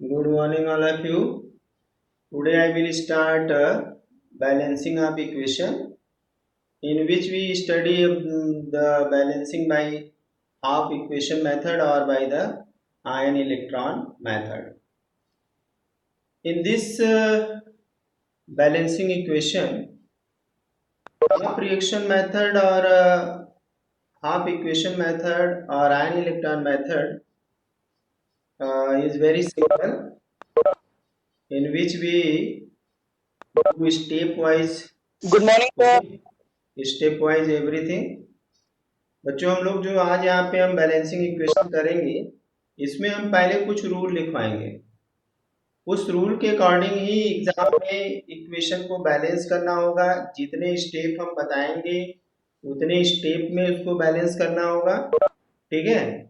Good morning, all of you. Today I will start balancing of equation, in which we study the balancing by half equation method or by the ion electron method. In this balancing equation, half reaction method or half equation method or ion electron method is very simple, in which we do stepwise. Good morning, sir. Okay, step wise everything. बच्चों, हम लोग जो आज यहाँ पे हम balancing equation करेंगे, इसमें हम पहले कुछ रूल लिखवाएंगे। उस रूल के अकॉर्डिंग ही एग्जाम में इक्वेशन को बैलेंस करना होगा। जितने स्टेप हम बताएंगे उतने स्टेप में उसको बैलेंस करना होगा, ठीक है।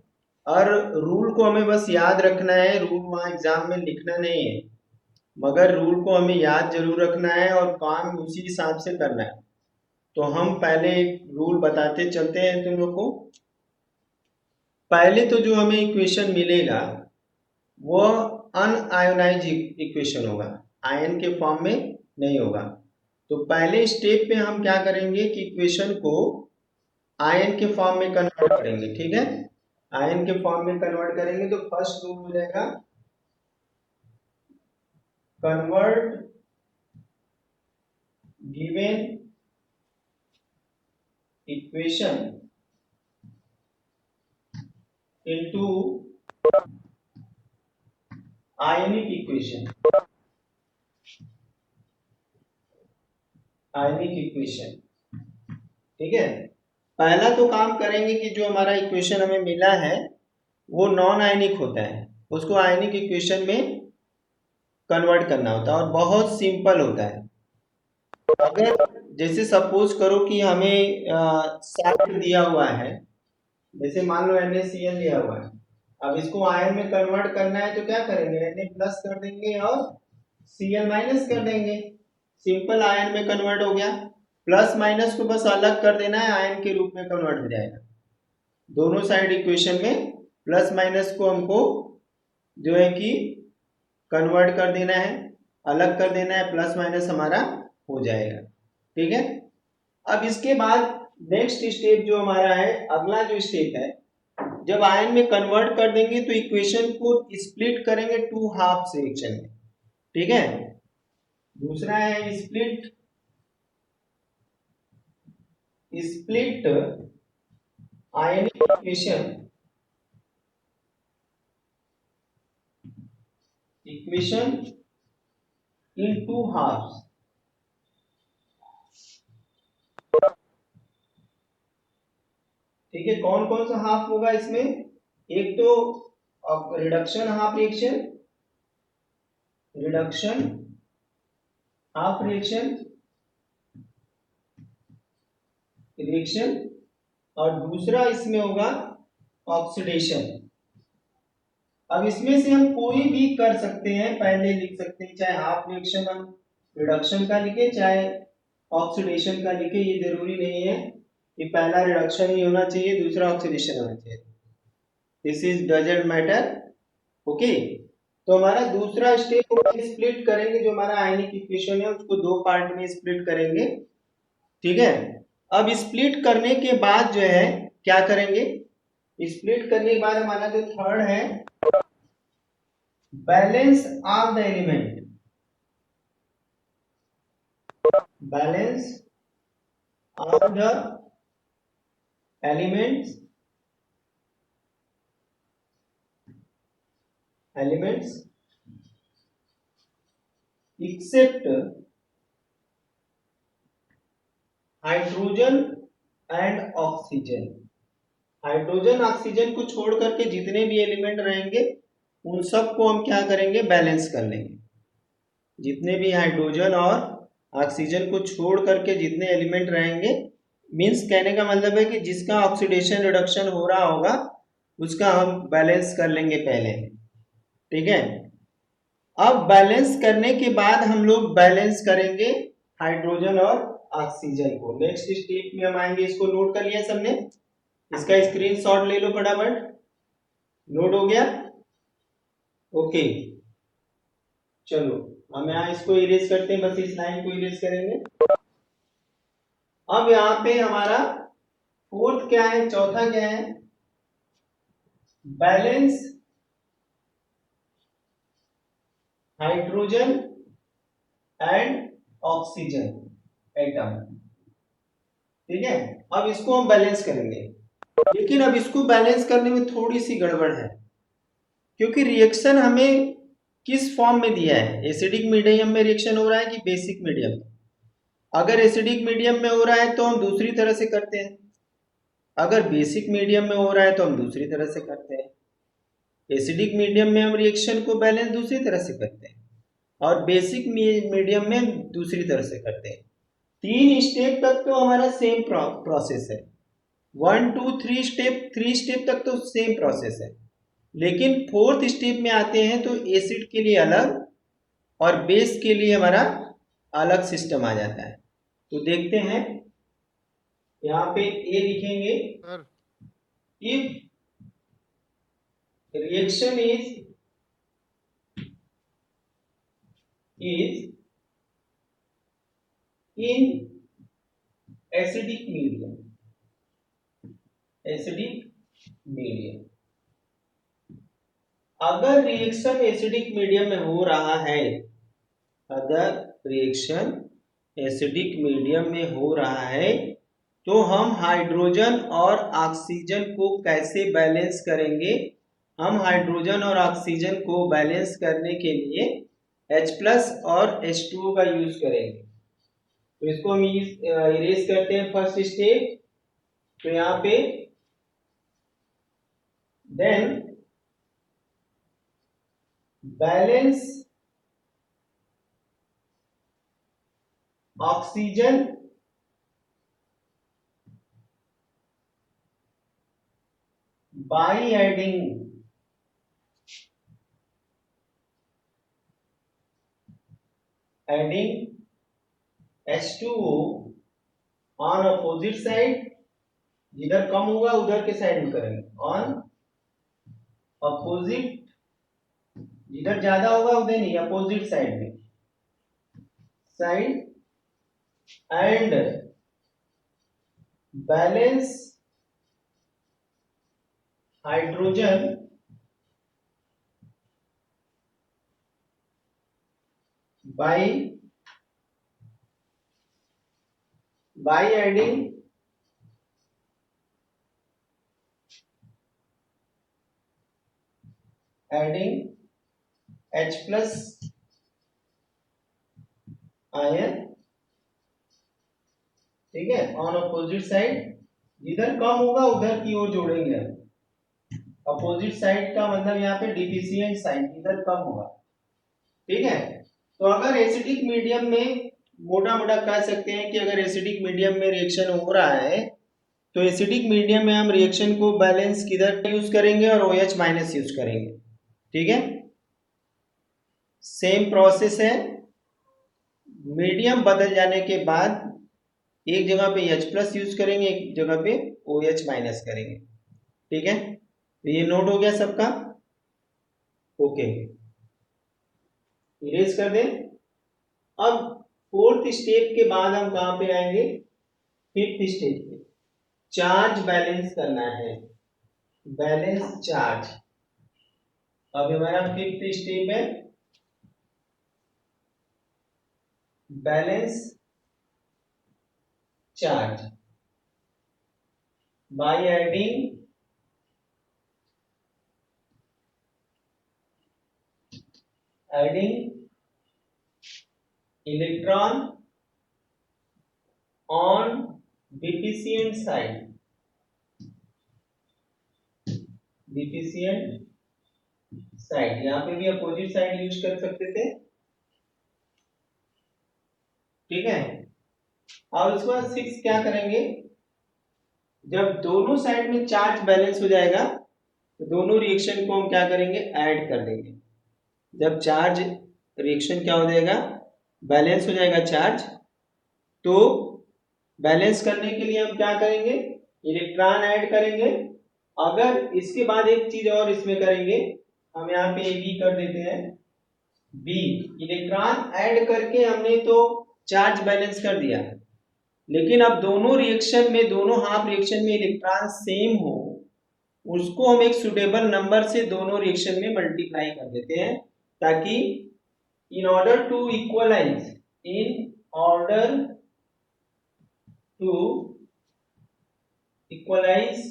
और रूल को हमें बस याद रखना है, रूल वहाँ एग्जाम में लिखना नहीं है, मगर रूल को हमें याद जरूर रखना है और काम उसी हिसाब से करना है। तो हम पहले एक रूल बताते चलते हैं तुम लोग को। पहले तो जो हमें इक्वेशन मिलेगा वो अनआयोनाइज इक्वेशन होगा, आयन के फॉर्म में नहीं होगा। तो पहले स्टेप पे हम क्या करेंगे कि इक्वेशन को आयन के फॉर्म में कन्वर्ट करेंगे, ठीक है। आयन के फॉर्म में कन्वर्ट करेंगे तो फर्स्ट रूल हो जाएगा कन्वर्ट गिवन इक्वेशन इनटू आयनिक इक्वेशन। आयनिक इक्वेशन, ठीक है। पहला तो काम करेंगे कि जो हमारा इक्वेशन हमें मिला है वो नॉन आयनिक होता है, उसको आयनिक इक्वेशन में कन्वर्ट करना होता है और बहुत सिंपल होता है। अगर जैसे सपोज करो कि हमें सॉल्ट दिया हुआ है, जैसे मान लो NaCl दिया हुआ है, अब इसको आयन में कन्वर्ट करना है तो क्या करेंगे, Na प्लस कर देंगे और Cl माइनस कर देंगे। सिंपल आयन में कन्वर्ट हो गया। प्लस माइनस को बस अलग कर देना है, आयन के रूप में कन्वर्ट हो जाएगा। दोनों साइड इक्वेशन में प्लस माइनस को हमको जो है कि कन्वर्ट कर देना है, अलग कर देना है, प्लस माइनस हमारा हो जाएगा, ठीक है। अब इसके बाद नेक्स्ट स्टेप जो हमारा है, अगला जो स्टेप है, जब आयन में कन्वर्ट कर देंगे तो इक्वेशन को स्प्लिट करेंगे टू हाफ सेक्शन में, ठीक है। दूसरा है split split ionic equation into halves. ठीक है, कौन कौन सा हाफ होगा इसमें? एक तो reduction half reaction, reduction half reaction reaction, और दूसरा इसमें होगा ऑक्सीडेशन। अब इसमें से हम कोई भी कर सकते हैं, पहले लिख सकते हैं, चाहे हाफ रिएक्शन हम रिडक्शन का लिखे चाहे ऑक्सीडेशन का लिखे, ये जरूरी नहीं है कि पहला रिडक्शन ही होना चाहिए दूसरा ऑक्सीडेशन होना चाहिए, this is doesn't matter, okay. तो हमारा दूसरा स्टेप होगा स्प्लिट करेंगे, जो हमारा आयनिक इक्वेशन है उसको दो पार्ट में स्प्लिट करेंगे, ठीक है। अब स्प्लिट करने के बाद जो है क्या करेंगे, स्प्लिट करने के बाद हमारा जो थर्ड है balance of the element, balance of the elements except hydrogen and oxygen. Hydrogen oxygen को छोड़ करके जितने भी एलिमेंट रहेंगे उन सबको हम क्या करेंगे, बैलेंस कर लेंगे। जितने भी हाइड्रोजन और ऑक्सीजन को छोड़ करके जितने एलिमेंट रहेंगे, मींस कहने का मतलब है कि जिसका ऑक्सीडेशन रिडक्शन हो रहा होगा उसका हम बैलेंस कर लेंगे पहले, ठीक है। अब बैलेंस करने के बाद हम लोग बैलेंस करेंगे हाइड्रोजन और ऑक्सीजन को। नेक्स्ट स्टेप में हम आएंगे, इसको नोट कर लिया सबने? इसका स्क्रीनशॉट ले लो फटाफट, नोट हो गया, ओके। चलो हम यहाँ इसको इरेज करते हैं, बस इस लाइन को इरेज करेंगे। अब यहाँ पे हमारा फोर्थ क्या है, चौथा क्या है, balance hydrogen and oxygen atom. ठीक है, अब इसको हम बैलेंस करेंगे, लेकिन अब इसको बैलेंस करने में थोड़ी सी गड़बड़ है, क्योंकि रिएक्शन हमें किस फॉर्म में दिया है, एसिडिक मीडियम में रिएक्शन हो रहा है कि बेसिक मीडियम में। अगर एसिडिक मीडियम में हो रहा है तो हम दूसरी तरह से करते हैं, अगर बेसिक मीडियम में हो रहा है तो हम दूसरी तरह से करते हैं। एसिडिक मीडियम में हम रिएक्शन को बैलेंस दूसरी तरह से करते हैं और बेसिक मीडियम में दूसरी तरह से करते हैं। 3 स्टेप तक तो हमारा सेम प्रोसेस है, 1 2 3 स्टेप तक तो सेम प्रोसेस है, लेकिन 4th स्टेप में आते हैं तो एसिड के लिए अलग और बेस के लिए हमारा अलग सिस्टम आ जाता है। तो देखते हैं, यहाँ पे ए लिखेंगे, if reaction is in acidic medium, अगर रिएक्शन एसिडिक मीडियम में हो रहा है, अगर रिएक्शन एसिडिक मीडियम में हो रहा है तो हम हाइड्रोजन और ऑक्सीजन को कैसे बैलेंस करेंगे। हम हाइड्रोजन और ऑक्सीजन को बैलेंस करने के लिए H+ और H2O का यूज करेंगे। तो इसको हम इरेज करते हैं फर्स्ट स्टेप। तो यहाँ पे then balance oxygen by adding H2O on opposite side, जिधर कम होगा उधर के साइड में करेंगे, ऑन अपोजिट, जिधर ज्यादा होगा उधर नहीं, अपोजिट साइड में, side, and balance hydrogen by adding H+ ion. ठीक है, ऑन अपोजिट साइड, जिधर कम होगा उधर की ओर जोड़ेंगे। अपोजिट साइड का मतलब यहाँ पे डिफिशिएंट साइड, जिधर कम होगा। ठीक है, तो अगर एसिडिक मीडियम में मोटा मोटा कह सकते हैं कि अगर एसिडिक मीडियम में रिएक्शन हो रहा है तो एसिडिक मीडियम में हम रिएक्शन को बैलेंस किधर यूज करेंगे और OH- यूज करेंगे। ठीक है, सेम प्रोसेस है, मीडियम बदल जाने के बाद एक जगह पे H+ यूज करेंगे, एक जगह पे OH- करेंगे। ठीक है, तो ये नोट हो गया सबका, ओके, इरेज कर दें। अब 4th स्टेप के बाद हम कहां पे आएंगे, 5th स्टेप पे, चार्ज बैलेंस करना है, बैलेंस चार्ज। अब हमारा 5th स्टेप है balance charge by adding electron on deficient side, यहाँ पे भी अपोजिट साइड यूज कर सकते थे। ठीक है, और उसके बाद 6 क्या करेंगे, जब दोनों साइड में चार्ज बैलेंस हो जाएगा तो दोनों रिएक्शन को हम क्या करेंगे, ऐड कर देंगे। जब चार्ज रिएक्शन क्या हो जाएगा, बैलेंस हो जाएगा चार्ज, तो बैलेंस करने के लिए हम क्या करेंगे, इलेक्ट्रॉन ऐड करेंगे। अगर इसके बाद एक चीज और इसमें करेंगे, हम यहाँ पे AB कर देते हैं, बी, इलेक्ट्रॉन ऐड करके हमने तो चार्ज बैलेंस कर दिया, लेकिन अब दोनों रिएक्शन में, दोनों हाफ रिएक्शन में इलेक्ट्रॉन सेम हो, उसको हम एक सुटेबल नंबर से दोनों रिएक्शन में मल्टीप्लाई कर देते हैं, ताकि in order to equalize, in order to equalize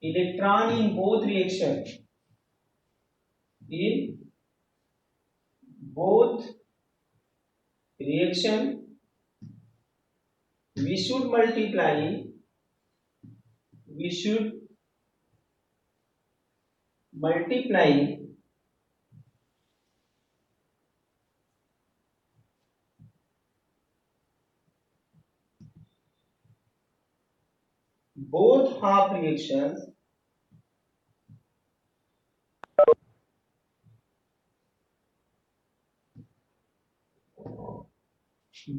electron in both reaction, in both reaction we should multiply both half reactions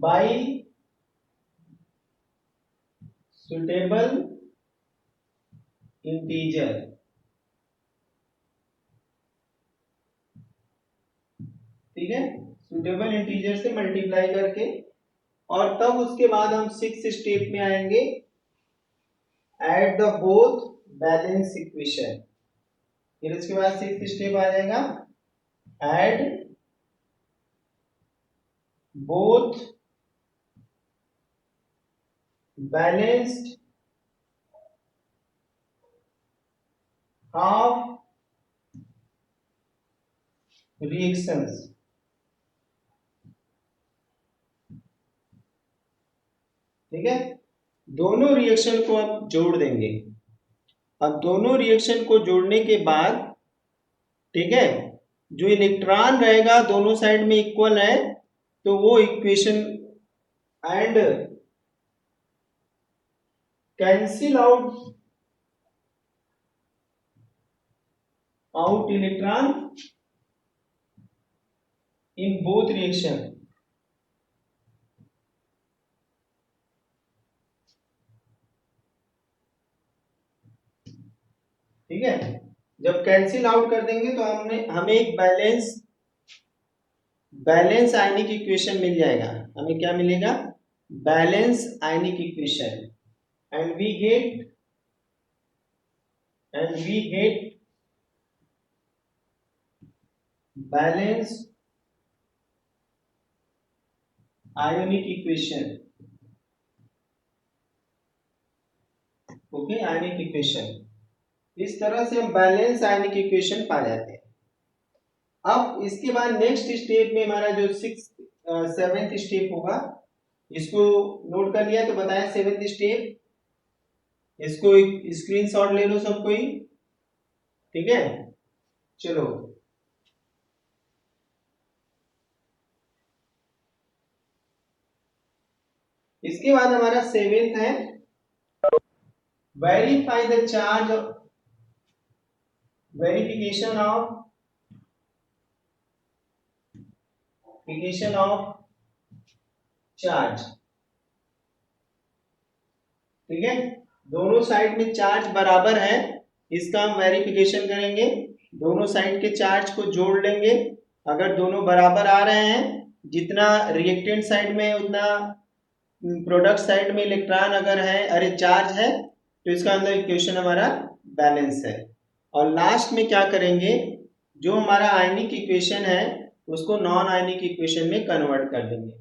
by suitable integer, ठीक है, सुटेबल इंटीजर से मल्टीप्लाई करके, और तब उसके बाद हम 6th स्टेप में आएंगे, add the both balance equation. फिर उसके बाद 6th स्टेप आ जाएगा, add both balanced half reactions, ठीक है, दोनों रिएक्शन को अब जोड़ देंगे। अब दोनों रिएक्शन को जोड़ने के बाद, ठीक है, जो इलेक्ट्रॉन रहेगा दोनों साइड में इक्वल है, तो वो equation and cancel out electron in both reaction, ठीक है। जब कैंसिल आउट कर देंगे तो हमें एक बैलेंस आयनिक इक्वेशन मिल जाएगा। हमें क्या मिलेगा? Balance ionic equation, and we get balance ionic equation, okay, ionic equation. इस तरह से हम बैलेंस आयनिक इक्वेशन पा जाते हैं। अब इसके बाद नेक्स्ट स्टेप में हमारा जो 7th स्टेप होगा, इसको नोट कर लिया तो बताया 7th स्टेप, इसको एक स्क्रीनशॉट ले लो सब कोई, ठीक है। चलो, इसके बाद हमारा 7th है, verify the charge, verification of charge, ठीक है। दोनों साइड में चार्ज बराबर है, इसका हम वेरिफिकेशन करेंगे। दोनों साइड के चार्ज को जोड़ लेंगे। अगर दोनों बराबर आ रहे हैं, जितना रिएक्टेंट साइड में उतना प्रोडक्ट साइड में इलेक्ट्रॉन अगर है, अरे चार्ज है, तो इसका अंदर इक्वेशन हमारा बैलेंस है। और लास्ट में क्या करेंगे, जो हमारा आयनिक इक्वेशन है उसको नॉन आयनिक इक्वेशन में कन्वर्ट कर देंगे।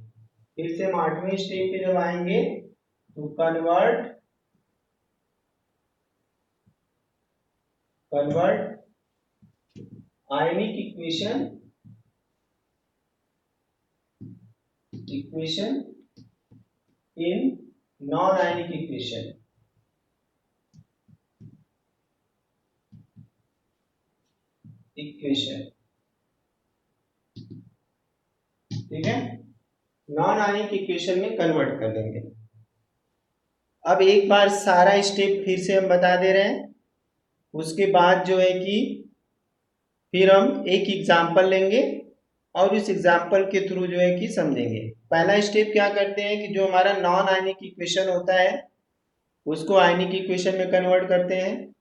फिर से हम 8वें स्टेप पे जब आएंगे तो convert ionic equation in non ionic equation, ठीक है, नॉन आयनिक इक्वेशन में कन्वर्ट कर देंगे। अब एक बार सारा स्टेप फिर से हम बता दे रहे हैं, उसके बाद जो है कि फिर हम एक एग्जाम्पल लेंगे और इस एग्जाम्पल के थ्रू जो है कि समझेंगे। पहला स्टेप क्या करते हैं कि जो हमारा नॉन आयनिक इक्वेशन होता है उसको आयनिक इक्वेशन में कन्वर्ट करते हैं।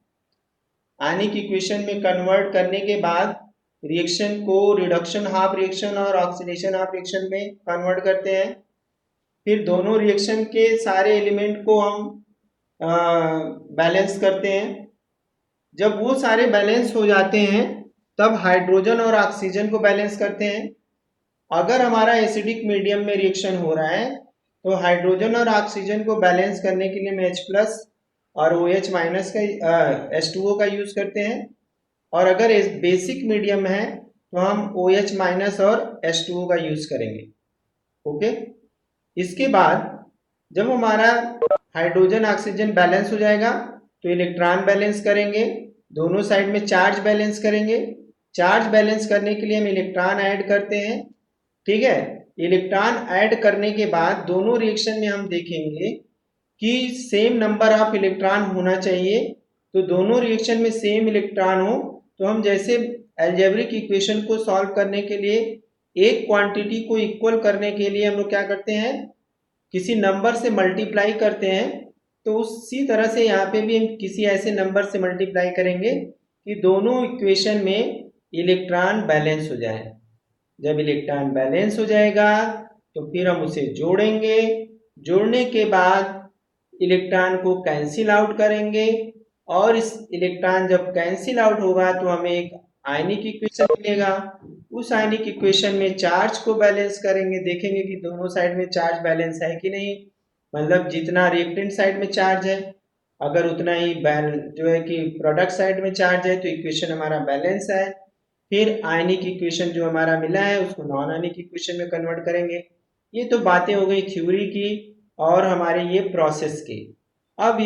आयनिक इक्वेशन में कन्वर्ट करने के बाद रिएक्शन को रिडक्शन हाफ रिएक्शन और ऑक्सीडेशन हाफ रिएक्शन में कन्वर्ट करते हैं। फिर दोनों रिएक्शन के सारे एलिमेंट को हम बैलेंस करते हैं। जब वो सारे बैलेंस हो जाते हैं तब हाइड्रोजन और ऑक्सीजन को बैलेंस करते हैं। अगर हमारा एसिडिक मीडियम में रिएक्शन हो रहा है तो हाइड्रोजन और ऑक्सीजन को बैलेंस करने के लिए हम H+ और OH- का H2O का यूज करते हैं। और अगर बेसिक मीडियम है तो हम OH- और H2O का यूज करेंगे। ओके, इसके बाद जब हमारा हाइड्रोजन ऑक्सीजन बैलेंस हो जाएगा तो इलेक्ट्रॉन बैलेंस करेंगे, दोनों साइड में चार्ज बैलेंस करेंगे। चार्ज बैलेंस करने के लिए हम इलेक्ट्रॉन ऐड करते हैं। ठीक है, इलेक्ट्रॉन ऐड करने के बाद दोनों रिएक्शन में हम देखेंगे कि सेम नंबर ऑफ इलेक्ट्रॉन होना चाहिए। तो दोनों रिएक्शन में सेम इलेक्ट्रॉन हो तो हम जैसे अलजेब्रिक इक्वेशन को सॉल्व करने के लिए एक क्वांटिटी को इक्वल करने के लिए हम लोग क्या करते हैं, किसी नंबर से मल्टीप्लाई करते हैं। तो उसी तरह से यहाँ पे भी हम किसी ऐसे नंबर से मल्टीप्लाई करेंगे कि दोनों इक्वेशन में इलेक्ट्रॉन बैलेंस हो जाए। जब इलेक्ट्रॉन बैलेंस हो जाएगा तो फिर हम उसे जोड़ेंगे। जोड़ने के बाद इलेक्ट्रॉन को कैंसिल आउट करेंगे और इस इलेक्ट्रॉन जब कैंसिल आउट होगा तो हमें एक आयनिक इक्वेशन मिलेगा। उस आयनिक इक्वेशन में चार्ज को बैलेंस करेंगे, देखेंगे कि दोनों साइड में चार्ज बैलेंस है कि नहीं। मतलब जितना रिएक्टेंट साइड में चार्ज है अगर उतना ही जो है कि प्रोडक्ट साइड में चार्ज है तो इक्वेशन हमारा बैलेंस है। फिर आयनिक इक्वेशन जो हमारा मिला है उसको नॉन आयनिक इक्वेशन में कन्वर्ट करेंगे। ये तो बातें हो गई थ्योरी की और हमारे ये प्रोसेस की। अब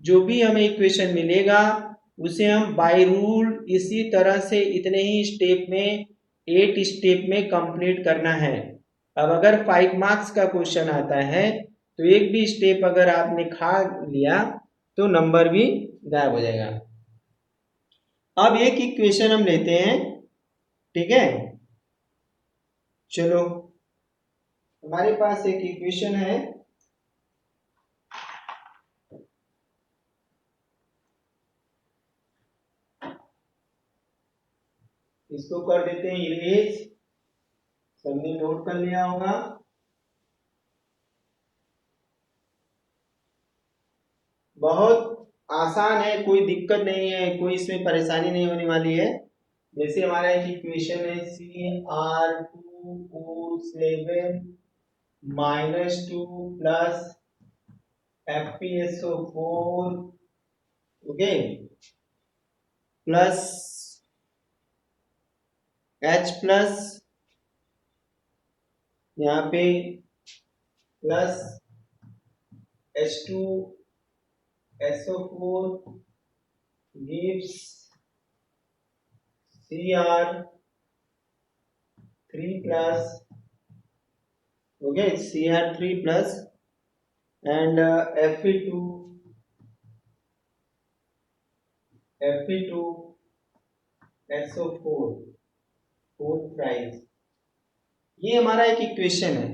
जो भी हमें इक्वेशन मिलेगा उसे हम बाय रूल इसी तरह से इतने ही स्टेप में 8 स्टेप में कंप्लीट करना है। अब अगर 5 मार्क्स का क्वेश्चन आता है तो एक भी स्टेप अगर आपने खा लिया तो नंबर भी गायब हो जाएगा। अब एक इक्वेशन हम लेते हैं, ठीक है। चलो, हमारे पास एक इक्वेशन है, इसको कर देते हैं इरेज। सबने नोट कर लिया होगा। बहुत आसान है, कोई दिक्कत नहीं है, कोई इसमें परेशानी नहीं होने वाली है। जैसे हमारा एक इक्वेशन है Cr2O7 -2 plus FeSO4 okay plus H+ यहाँ पे plus H2SO4 gives Cr3+ okay, Cr3+ and Fe2SO4 4 price. ये हमारा एक इक्वेशन है।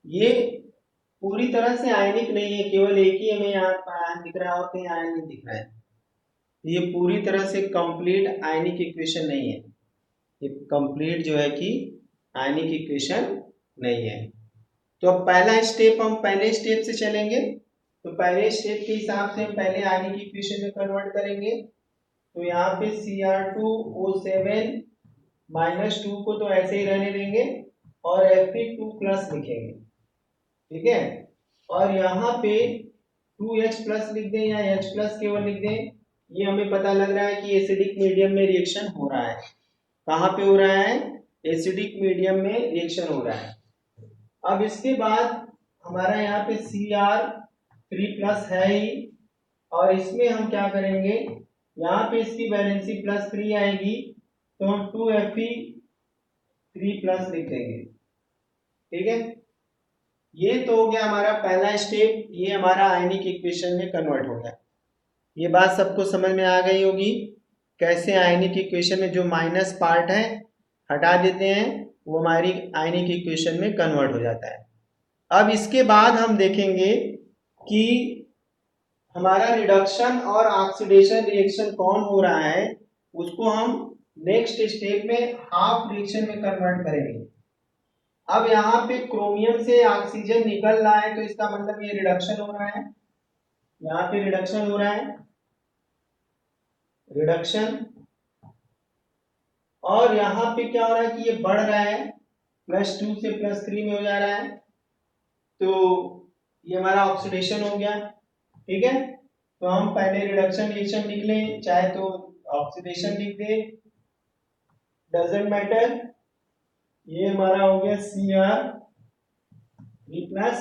ये पूरी तरह से आयनिक नहीं है, केवल एक ही हमें यहाँ आयन दिख रहा है और कहीं आयन नहीं दिख रहा है। ये पूरी तरह से कंप्लीट आयनिक इक्वेशन नहीं है। ये कंप्लीट जो है कि आयनिक इक्वेशन नहीं है। तो अब पहला स्टेप हम पहले स्टेप से चलेंगे। तो पहले स्टेप के हिसाब से हम पहले आयनिक इक्वेशन में कन्वर्ट करेंगे। तो यहाँ पे Cr2O7 -2 को तो ऐसे ही रहने देंगे और Fe2+ लिखेंगे, ठीक है। और यहाँ पे 2H+ लिख दें या H+ केवल लिख दें, ये हमें पता लग रहा है कि एसिडिक मीडियम में रिएक्शन हो रहा है। कहाँ पे हो रहा है? एसिडिक मीडियम में रिएक्शन हो रहा है। अब इसके बाद हमारा यहाँ पे Cr3+ है ही, और इसमें हम क्या करेंगे, यहाँ पे इसकी वैलेंसी +3 आएगी तो हम 2Fe3+ लिख देंगे, ठीक है। ये तो हो गया हमारा पहला स्टेप, ये हमारा आयनिक इक्वेशन में कन्वर्ट हो गया। ये बात सबको समझ में आ गई होगी कैसे आयनिक इक्वेशन में जो माइनस पार्ट है हटा देते हैं, वो हमारी आयनिक इक्वेशन में कन्वर्ट हो जाता है। अब इसके बाद हम देखेंगे कि हमारा रिडक्शन और ऑक्सीडेशन रिएक्शन कौन हो रहा है, उसको हम नेक्स्ट स्टेप में हाफ रिएक्शन में कन्वर्ट करेंगे। अब यहाँ पे क्रोमियम से ऑक्सीजन निकल रहा है तो इसका मतलब ये रिडक्शन हो रहा है, यहाँ पे रिडक्शन हो रहा है, रिडक्शन। और यहाँ पे क्या हो रहा है कि ये बढ़ रहा है, +2 से +3 में हो जा रहा है, तो ये हमारा ऑक्सीडेशन हो गया। ठीक है, तो हम पहले रिडक्शन रिएक्शन लिख लें, चाहे तो ऑक्सीडेशन लिख दे, डजेंट मैटर। ये हमारा हो गया Cr3+,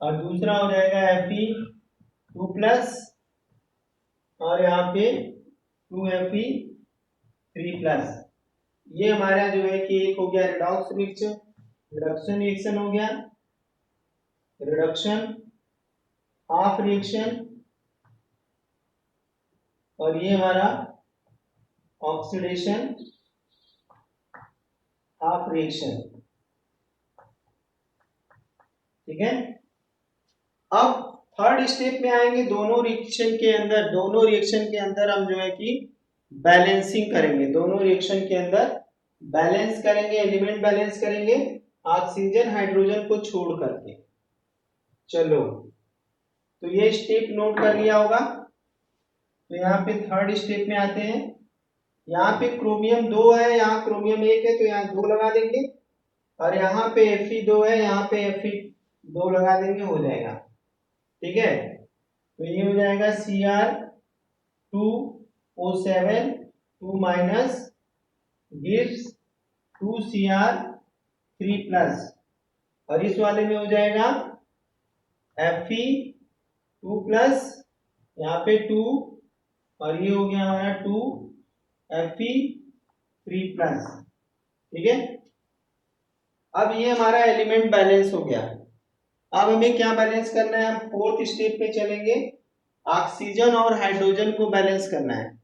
और दूसरा हो जाएगा Fe2+, और यहाँ पे 2Fe3+। ये हमारा जो है कि एक हो गया रिडॉक्स रिएक्शन, रिडक्शन रिएक्शन हो गया, रिडक्शन, हाफ रिएक्शन, और ये हमारा ऑक्सीडेशन, हाफ रिएक्शन। ठीक है, अब थर्ड स्टेप में आएंगे। दोनों रिएक्शन के अंदर हम जो है कि बैलेंसिंग करेंगे, दोनों रिएक्शन के अंदर बैलेंस करेंगे, एलिमेंट बैलेंस करेंगे ऑक्सीजन हाइड्रोजन को छोड़ करके। चलो, तो ये स्टेप नोट कर लिया होगा। तो यहाँ पे थर्ड स्टेप में आते हैं। यहाँ पे क्रोमियम 2 है, यहाँ क्रोमियम 1 है, तो यहाँ 2 लगा देंगे, और यहाँ पे Fe2 है, यहाँ पे Fe2 लगा देंगे, हो जाएगा। ठीक है, तो ये हो जाएगा Cr2O7 2- गिव्स 2Cr3+, और इस वाले में हो जाएगा Fe2+, यहाँ पे 2, और ये हो गया हमारा 2Fe3+। ठीक है, अब ये हमारा एलिमेंट बैलेंस हो गया। अब हमें क्या बैलेंस करना है, हम फोर्थ स्टेप पे चलेंगे, ऑक्सीजन और हाइड्रोजन को बैलेंस करना है।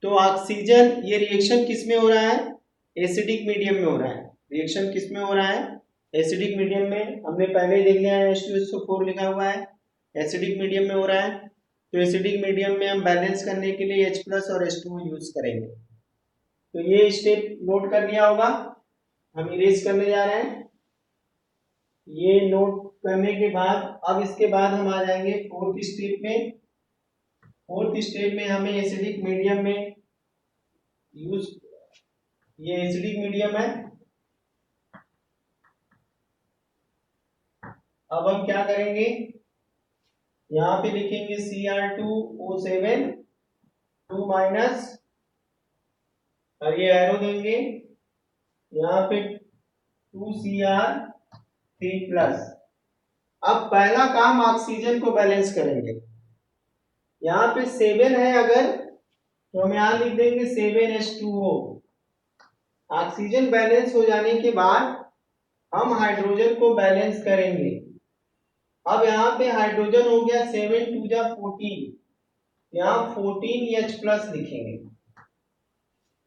तो ऑक्सीजन, ये रिएक्शन किस में हो रहा है, एसिडिक मीडियम में हो रहा है। रिएक्शन किस में हो रहा है, एसिडिक मीडियम में। हमने पहले ही देख लिया है, H2SO4 लिखा हुआ है, एसिडिक मीडियम में हो रहा है। तो एसिडिक मीडियम में हम बैलेंस करने के लिए H+ और H2 यूज करेंगे। तो ये स्टेप नोट कर लिया होगा, हम इरेज करने जा रहे हैं। ये नोट करने के बाद अब इसके बाद हम आ जाएंगे फोर्थ स्टेप में। फोर्थ स्टेप में हमें एसिडिक मीडियम में यूज, ये एसिडिक मीडियम है। अब हम क्या करेंगे, यहाँ पे लिखेंगे Cr2O7 2-, और ये एरो देंगे, यहाँ पे 2Cr3+। अब पहला काम ऑक्सीजन को बैलेंस करेंगे। यहाँ पे 7 है अगर, तो हम यहाँ लिख देंगे 7H2O। ऑक्सीजन बैलेंस हो जाने के बाद हम हाइड्रोजन को बैलेंस करेंगे। अब यहाँ पे हाइड्रोजन हो गया 7×2 = 14, यहाँ 14H+ लिखेंगे,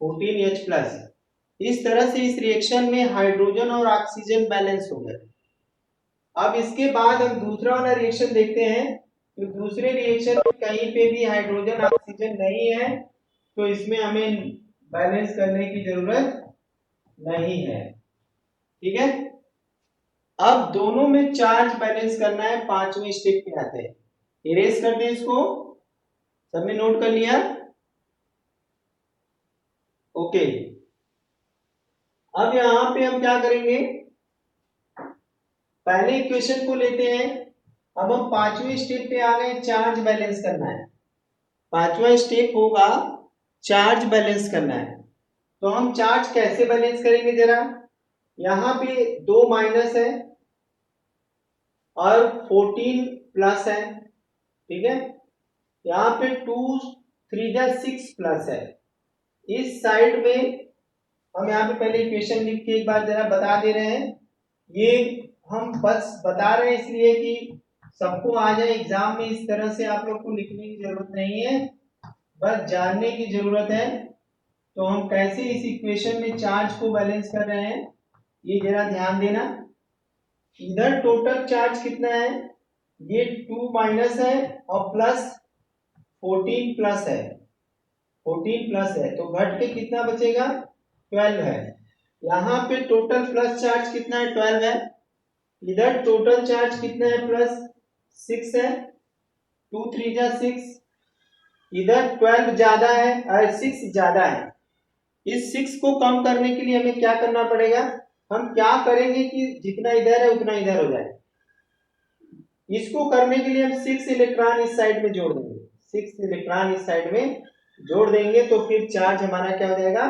14H+। इस तरह से इस रिएक्शन में हाइड्रोजन और ऑक्सीजन बैलेंस हो गए। अब इसके बाद हम दूसरा वाला रिएक्शन देखते हैं। तो दूसरे रिएक्शन में कहीं पे भी हाइड्रोजन ऑक्सीजन नहीं है, तो इसमें हमें बैलेंस करने की जरूरत नहीं है। ठीक है, अब दोनों में चार्ज बैलेंस करना है, पांचवें स्टेप पे आते हैं। इरेज कर दें इसको, सबने नोट कर लिया, ओके। अब यहां पे हम क्या करेंगे, पहले इक्वेशन को लेते हैं। अब हम पांचवें स्टेप पे आ गए, चार्ज बैलेंस करना है। पांचवा स्टेप होगा चार्ज बैलेंस करना है। तो हम चार्ज कैसे बैलेंस करेंगे जरा, यहाँ पे 2 माइनस है और 14 प्लस है। ठीक है, यहाँ पे 2 3 6 प्लस है। इस साइड में हम यहाँ पे पहले इक्वेशन लिख के एक बार जरा बता दे रहे हैं। ये हम बस बता रहे हैं इसलिए कि सबको आ जाए एग्जाम में, इस तरह से आप लोग को लिखने की जरूरत नहीं है, बस जानने की जरूरत है। तो हम कैसे इस इक्वेशन में चार्ज को बैलेंस कर रहे हैं, ये जरा ध्यान देना। इधर टोटल चार्ज कितना है, ये 2 माइनस है और प्लस 14 प्लस है। 14 प्लस है तो घट के कितना बचेगा 12 है। यहाँ पे टोटल प्लस चार्ज कितना है 12 है, इधर टोटल चार्ज कितना है प्लस 6 है, 2 3 जा 6, इधर 12 ज्यादा है और 6 ज्यादा है। इस 6 को कम करने के लिए हमें क्या करना पड़ेगा, हम क्या करेंगे कि जितना इधर है उतना इधर हो जाए। इसको करने के लिए हम 6 इलेक्ट्रॉन इस साइड में जोड़ देंगे, 6 इलेक्ट्रॉन इस साइड में जोड़ देंगे तो फिर चार्ज हमारा क्या हो जाएगा,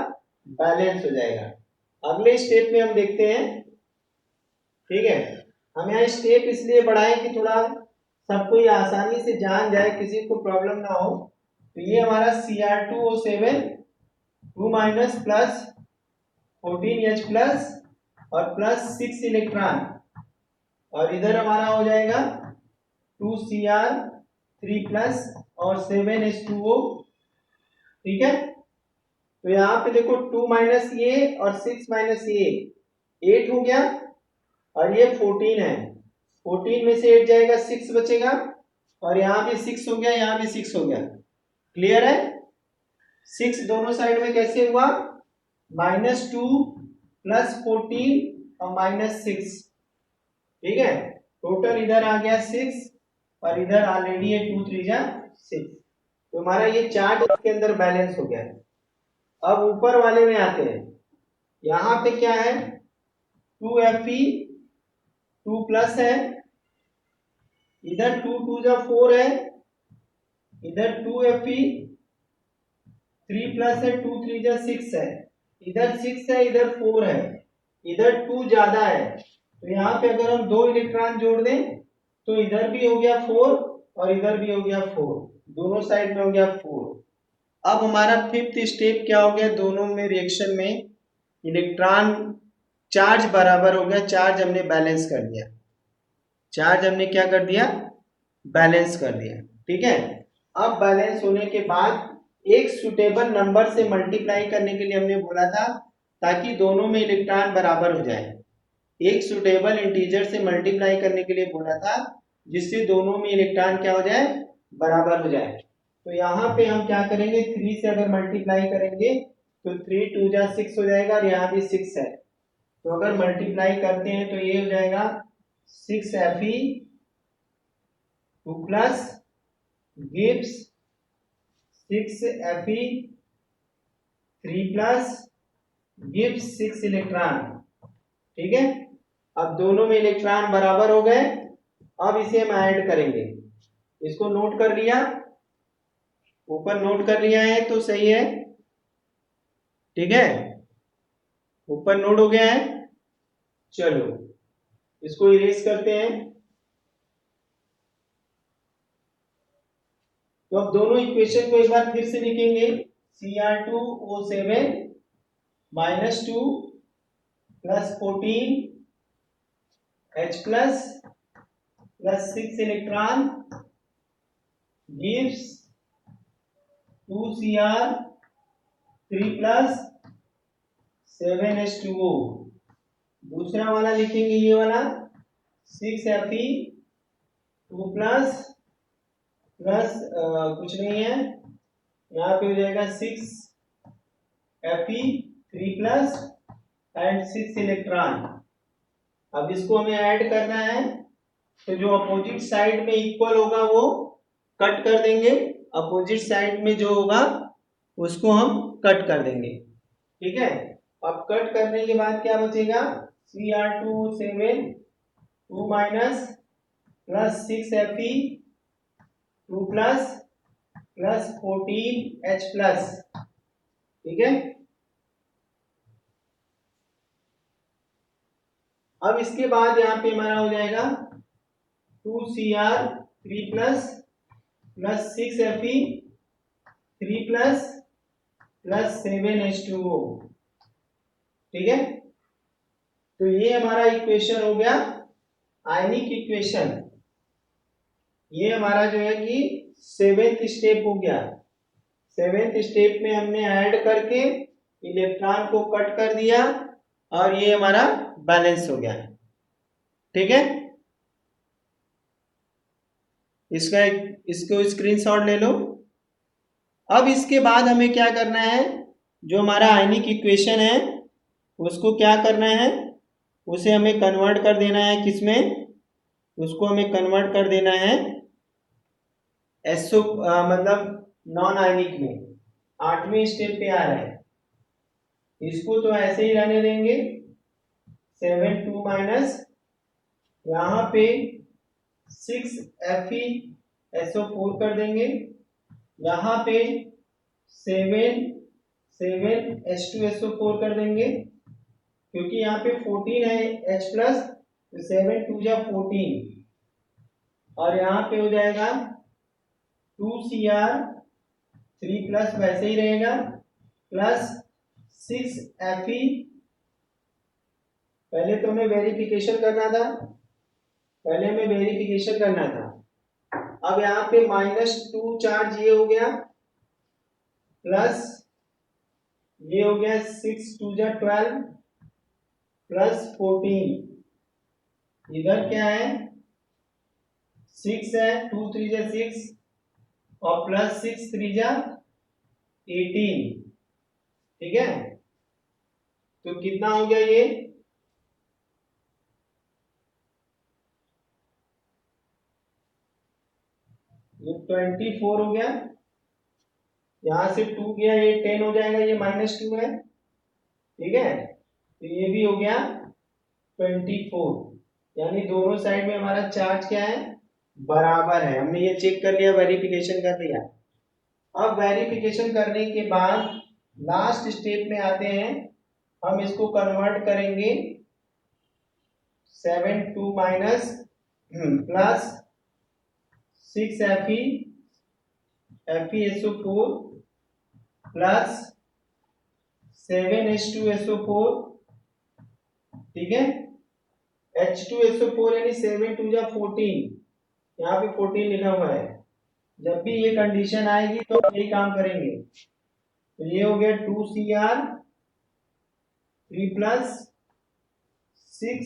बैलेंस हो जाएगा। अगले स्टेप में हम देखते हैं। ठीक है, हम यहाँ स्टेप इसलिए बढ़ाएं कि थोड़ा सबको ये आसानी से जान जाए, किसी को प्रॉब्लम ना हो। तो ये हमारा Cr2O7 2 minus plus 14H plus और प्लस 6 इलेक्ट्रॉन, और इधर हमारा हो जाएगा 2Cr3 प्लस और 7H2O। ठीक है, तो यहाँ पे देखो 2 माइनस ये और 6 माइनस ये 8 हो गया, और ये 14 है, 14 में से 8 जाएगा 6 बचेगा, और यहाँ भी 6 हो गया, यहाँ भी 6 हो गया। क्लियर है, 6 दोनों साइड में कैसे हुआ, -2 प्लस 14 और -6। ठीक है, टोटल इधर आ गया 6 और इधर ऑलरेडी है 2 3 जा 6, तो हमारा ये चार्ज इसके अंदर बैलेंस हो गया। अब ऊपर वाले में आते हैं, यहाँ पे क्या है 2Fe 2 प्लस है, इधर 2 2 जा 4 है, इधर 2Fe 3 प्लस है, 2 3 जा 6 है, इधर 6 है, इधर 4 है, इधर 2 ज्यादा है, तो यहाँ पे अगर हम 2 इलेक्ट्रॉन जोड़ दें तो इधर भी हो गया 4 और इधर भी हो गया 4, दोनों साइड में हो गया 4। अब हमारा फिफ्थ स्टेप क्या हो गया, दोनों में रिएक्शन में इलेक्ट्रॉन चार्ज बराबर हो गया, चार्ज हमने बैलेंस कर दिया, चार्ज हमने क्या कर दिया, बैलेंस कर दिया। ठीक है, अब बैलेंस होने के बाद एक सुटेबल नंबर से मल्टीप्लाई करने के लिए हमने बोला था, ताकि दोनों में इलेक्ट्रॉन बराबर हो जाए। एक सुटेबल इंटीजर से मल्टीप्लाई करने के लिए बोला था, जिससे दोनों में इलेक्ट्रॉन क्या हो जाए, बराबर हो जाए। तो यहाँ पे हम क्या करेंगे, 3 से अगर मल्टीप्लाई करेंगे तो 3 2 जा 6 हो जाएगा, और यहाँ भी 6 है, तो अगर मल्टीप्लाई करते हैं तो ये हो जाएगा 6Fe 2 plus gives 6Fe 3 plus gives 6 electron. ठीक है, अब दोनों में इलेक्ट्रॉन बराबर हो गए, अब इसे हम ऐड करेंगे। इसको नोट कर लिया, ऊपर नोट कर लिया है तो सही है। ठीक है, ऊपर नोट हो गया है, चलो इसको इरेज करते हैं। तो अब दोनों इक्वेशन को एक बार फिर से लिखेंगे, Cr2O7 -2 plus 14H plus 6 electron gives 2Cr3 plus 7H2O। दूसरा वाला लिखेंगे, ये वाला 6Fe 2 प्लस कुछ नहीं है, यहाँ पे हो जाएगा 6Fe 3 प्लस एंड 6 इलेक्ट्रॉन। अब इसको हमें ऐड करना है, तो जो अपोजिट साइड में इक्वल होगा वो कट कर देंगे, अपोजिट साइड में जो होगा उसको हम कट कर देंगे। ठीक है, अब कट करने के बाद क्या बचेगा, Cr2O7 2 minus plus 6Fe 2 plus 14H plus. ठीक है, अब इसके बाद यहाँ पे हमारा हो जाएगा 2Cr3 plus 6Fe 3 plus 7H2O। ठीक है, तो ये हमारा इक्वेशन हो गया आयनिक इक्वेशन। ये हमारा जो है कि 7th स्टेप हो गया। 7th स्टेप में हमने ऐड करके इलेक्ट्रॉन को कट कर दिया, और ये हमारा बैलेंस हो गया। ठीक है, इसको स्क्रीनशॉट ले लो। अब इसके बाद हमें क्या करना है, जो हमारा आयनिक इक्वेशन है उसको क्या करना है, उसे हमें कन्वर्ट कर देना है किसमें, उसको हमें कन्वर्ट कर देना है एसओ मतलब नॉन आयनिक में। 8वें स्टेप पे आ रहा है, इसको तो ऐसे ही रहने देंगे 7 2 माइनस यहाँ पे 6 FeSO4 कर देंगे, यहाँ पे 7 H2SO4 कर देंगे, क्योंकि यहाँ पे 14 है H प्लस, तो 7 2 जा 14, और यहाँ पे हो जाएगा 2Cr3 प्लस वैसे ही रहेगा प्लस 6 Fe। पहले तो हमें वेरिफिकेशन करना था, अब यहाँ पे -2 चार्ज ये हो गया प्लस ये हो गया 6 2 जा 12 प्लस 14, इधर क्या है 6 है, 2 3 जा 6 और प्लस 6 3 जा 18, ठीक है। तो कितना हो गया ये 24 हो गया, यहां से 2 गया ये 10 हो जाएगा, ये -2 है, ठीक है। तो ये भी हो गया 24, यानी दोनों साइड में हमारा चार्ज क्या है, बराबर है। हमने ये चेक कर लिया, वेरिफिकेशन कर लिया। अब वेरिफिकेशन करने के बाद लास्ट स्टेप में आते हैं, हम इसको कन्वर्ट करेंगे 7 2 minus plus 6 FeSO4 plus 7 H2SO4, ठीक है। H2SO4 यानी 7 2 जा 14, यहाँ पे 14 लिखा हुआ है। जब भी ये कंडीशन आएगी तो यही काम करेंगे। तो ये हो गया 2Cr3 प्लस 6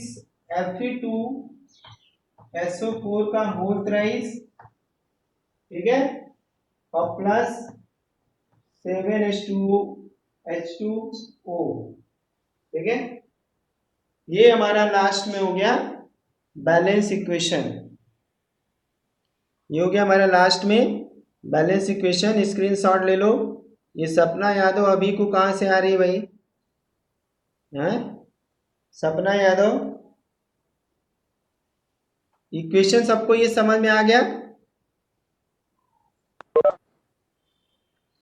Fe2SO4 का होल थ्राइस, ठीक है, और प्लस 7 H2O, ठीक है। ये हमारा लास्ट में हो गया बैलेंस इक्वेशन, ये हो गया हमारा लास्ट में बैलेंस इक्वेशन। स्क्रीनशॉट ले लो। ये सपना यादव अभी को कहाँ से आ रही है भाई, हैं सपना यादव, इक्वेशन सबको ये समझ में आ गया।